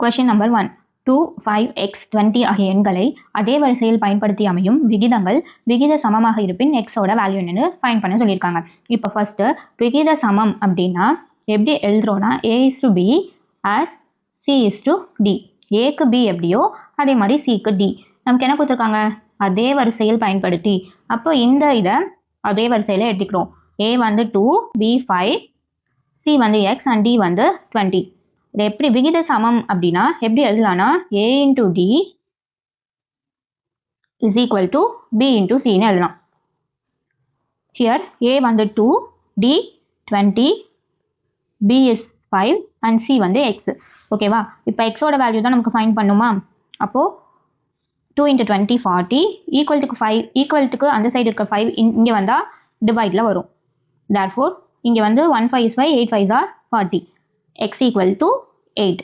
Question number 1. 2, 5, x, 20 ஆகிய எண்களை அதே வரிசையில் பயன்படுத்தி அமையும் விகிதங்கள் விகித சமமாக இருப்பின் x ஓட வேல்யூ என்னன்னு ஃபைண்ட் பண்ண சொல்லியிருக்காங்க. இப்போ ஃபர்ஸ்ட் விகித சமம் அப்படின்னா எப்படி எழுதுறோம்னா a is to b as c is to d. aக்கு b எப்படியோ அதே மாதிரி cக்கு d. நமக்கு என்ன கொடுத்துருக்காங்க? அதே வரிசையில் பயன்படுத்தி. அப்போ இந்த இதை அதே வரிசையில் எடுத்துக்கிறோம். a வந்து 2, b 5, c வந்து x and d வந்து 20. இது எப்படி விகித சமம் அப்படின்னா எப்படி எழுதலாம்னா a into d is equal to b into c ன்னு எழுதலாம். Here a வந்து 2, d 20, b is 5 and c வந்து x. ஓகேவா? இப்போ x ஓட வேல்யூ தான் நமக்கு ஃபைண்ட் பண்ணுமா? அப்போ 2 into 20 40 equal to 5 equal to அந்த சைடு இருக்க 5 இங்கே வந்தால் டிவைடில் வரும். Therefore இங்கே வந்து 1 5 is 5, 8 5 are 40. x equal to 8.